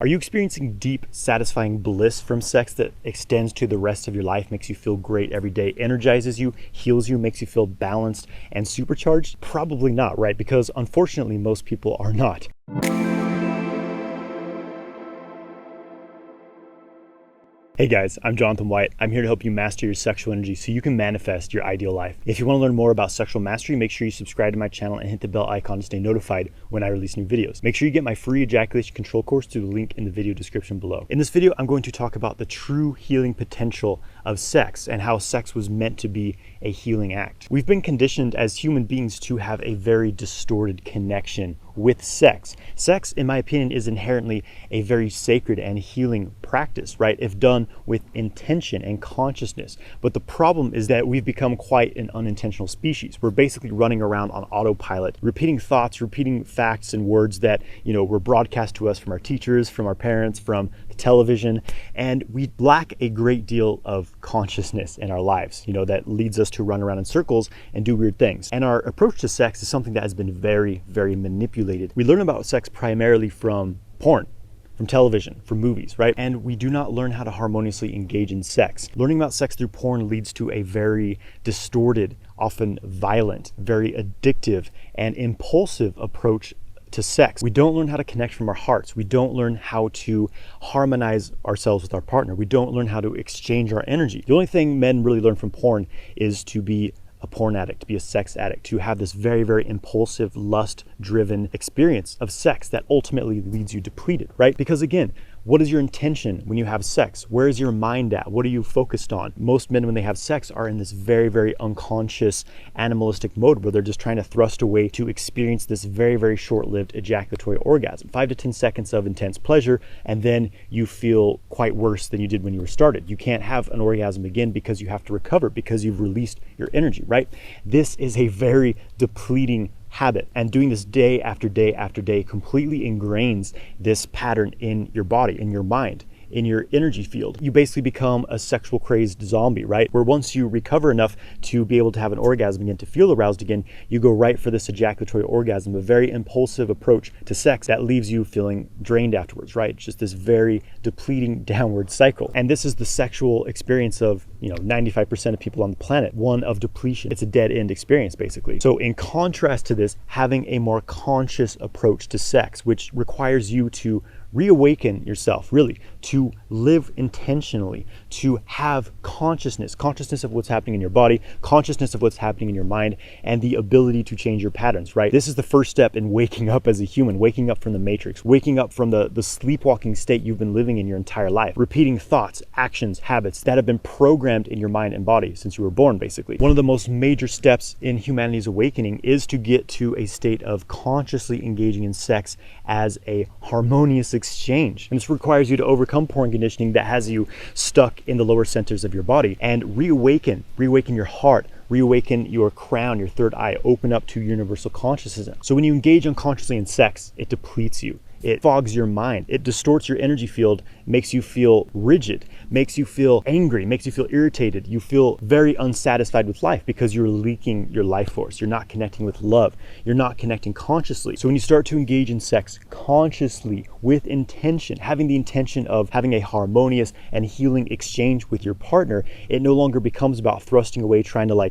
Are you experiencing deep, satisfying bliss from sex that extends to the rest of your life, makes you feel great every day, energizes you, heals you, makes you feel balanced and supercharged? Probably not, right? Because unfortunately, most people are not. Hey guys, I'm Jonathan White. I'm here to help you master your sexual energy so you can manifest your ideal life. If you want to learn more about sexual mastery, make sure you subscribe to my channel and hit the bell icon to stay notified when I release new videos. Make sure you get my free ejaculation control course through the link in the video description below. In this video, I'm going to talk about the true healing potential of sex and how sex was meant to be a healing act. We've been conditioned as human beings to have a very distorted connection with sex. Sex, in my opinion, is inherently a very sacred and healing practice, right? If done with intention and consciousness. But the problem is that we've become quite an unintentional species. We're basically running around on autopilot, repeating thoughts, repeating facts and words that, were broadcast to us from our teachers, from our parents, from the television, and we lack a great deal of consciousness in our lives, that leads us to run around in circles and do weird things. And our approach to sex is something that has been very, very manipulated. We learn about sex primarily from porn, from television, from movies, right? And we do not learn how to harmoniously engage in sex. Learning about sex through porn leads to a very distorted, often violent, very addictive and impulsive approach to sex. We don't learn how to connect from our hearts. We don't learn how to harmonize ourselves with our partner. We don't learn how to exchange our energy. The only thing men really learn from porn is to be a porn addict, to be a sex addict, to have this very, very impulsive, lust-driven experience of sex that ultimately leaves you depleted, right? Because again, what is your intention when you have sex? Where is your mind at? What are you focused on? Most men, when they have sex, are in this very, very unconscious, animalistic mode where they're just trying to thrust away to experience this very, very short-lived ejaculatory orgasm. 5 to 10 seconds of intense pleasure, and then you feel quite worse than you did when you were started. You can't have an orgasm again because you have to recover, because you've released your energy, right? This is a very depleting habit, and doing this day after day after day completely ingrains this pattern in your body, in your mind, in your energy field. You basically become a sexual crazed zombie, right? Where once you recover enough to be able to have an orgasm again, to feel aroused again, you go right for this ejaculatory orgasm, a very impulsive approach to sex that leaves you feeling drained afterwards, right? It's just this very depleting downward cycle. And this is the sexual experience of 95% of people on the planet, one of depletion. It's a dead end experience, basically. So in contrast to this, having a more conscious approach to sex, which requires you to reawaken yourself, really, to live intentionally, to have consciousness of what's happening in your body, consciousness of what's happening in your mind, and the ability to change your patterns, right? This is the first step in waking up as a human, waking up from the matrix, waking up from the sleepwalking state you've been living in your entire life, repeating thoughts, actions, habits that have been programmed in your mind and body since you were born, basically. One of the most major steps in humanity's awakening is to get to a state of consciously engaging in sex as a harmonious exchange. And this requires you to overcome porn conditioning that has you stuck in the lower centers of your body and reawaken your heart, reawaken your crown, your third eye, open up to universal consciousness. So when you engage unconsciously in sex, it depletes you. It fogs your mind. It distorts your energy field, makes you feel rigid, makes you feel angry, makes you feel irritated. You feel very unsatisfied with life because you're leaking your life force. You're not connecting with love. You're not connecting consciously. So when you start to engage in sex consciously, with intention, having the intention of having a harmonious and healing exchange with your partner, it no longer becomes about thrusting away, trying to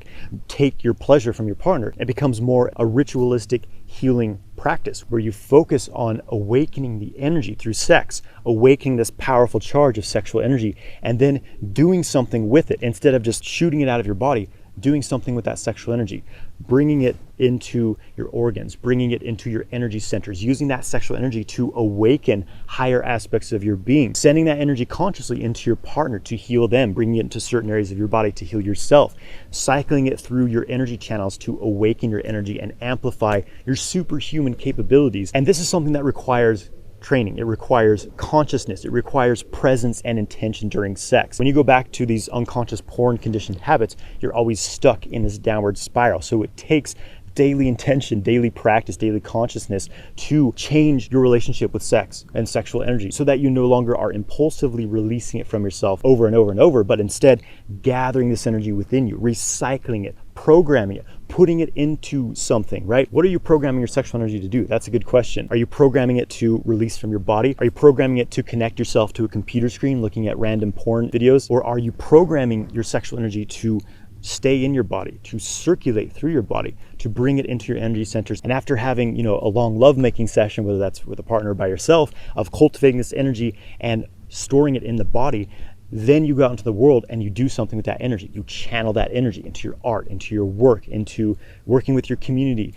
take your pleasure from your partner. It becomes more a ritualistic healing practice where you focus on awakening the energy through sex, awakening this powerful charge of sexual energy, and then doing something with it instead of just shooting it out of your body. Doing something with that sexual energy, bringing it into your organs, bringing it into your energy centers, using that sexual energy to awaken higher aspects of your being, sending that energy consciously into your partner to heal them, bringing it into certain areas of your body to heal yourself, cycling it through your energy channels to awaken your energy and amplify your superhuman capabilities. And this is something that requires training. It requires consciousness. It requires presence and intention during sex. When you go back to these unconscious porn conditioned habits, you're always stuck in this downward spiral. So it takes daily intention, daily practice, daily consciousness to change your relationship with sex and sexual energy so that you no longer are impulsively releasing it from yourself over and over and over, but instead gathering this energy within you, recycling it, programming it, putting it into something, right? What are you programming your sexual energy to do? That's a good question. Are you programming it to release from your body? Are you programming it to connect yourself to a computer screen looking at random porn videos? Or are you programming your sexual energy to stay in your body, to circulate through your body, to bring it into your energy centers? And after having, a long lovemaking session, whether that's with a partner or by yourself, of cultivating this energy and storing it in the body, then you go out into the world and you do something with that energy. You channel that energy into your art, into your work, into working with your community,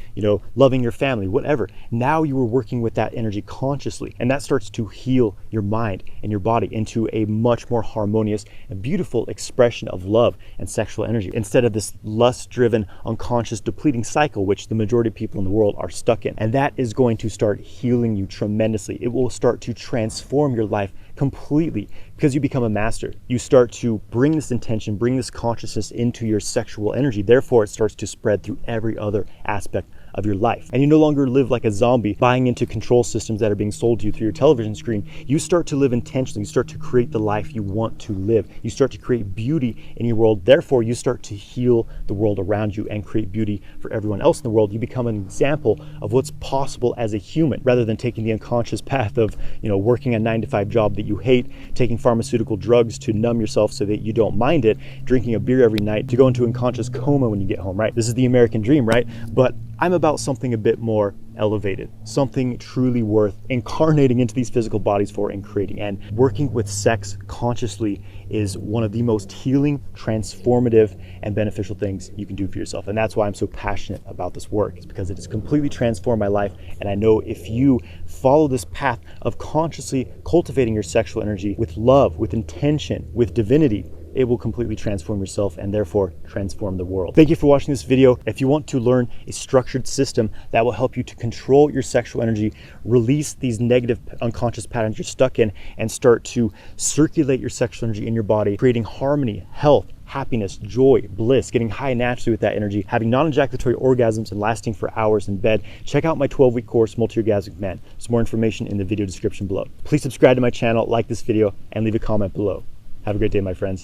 loving your family, whatever. Now you are working with that energy consciously, and that starts to heal your mind and your body into a much more harmonious and beautiful expression of love and sexual energy, instead of this lust-driven, unconscious, depleting cycle, which the majority of people in the world are stuck in. And that is going to start healing you tremendously. It will start to transform your life completely because you become a master. You start to bring this intention, bring this consciousness into your sexual energy. Therefore, it starts to spread through every other aspect of your life. And you no longer live like a zombie, buying into control systems that are being sold to you through your television screen. You start to live intentionally. You start to create the life you want to live. You start to create beauty in your world. Therefore, you start to heal the world around you and create beauty for everyone else in the world. You become an example of what's possible as a human, rather than taking the unconscious path of, working a 9-to-5 job that you hate, taking pharmaceutical drugs to numb yourself so that you don't mind it, drinking a beer every night to go into unconscious coma when you get home, right? This is the American dream, right? But I'm about something a bit more elevated, something truly worth incarnating into these physical bodies for and creating. And working with sex consciously is one of the most healing, transformative, and beneficial things you can do for yourself. And that's why I'm so passionate about this work. It's because it has completely transformed my life. And I know if you follow this path of consciously cultivating your sexual energy with love, with intention, with divinity, it will completely transform yourself and therefore transform the world. Thank you for watching this video. If you want to learn a structured system that will help you to control your sexual energy, release these negative unconscious patterns you're stuck in, and start to circulate your sexual energy in your body, creating harmony, health, happiness, joy, bliss, getting high naturally with that energy, having non-ejaculatory orgasms and lasting for hours in bed, check out my 12-week course, Multi-Orgasmic Man. There's more information in the video description below. Please subscribe to my channel, like this video, and leave a comment below. Have a great day, my friends.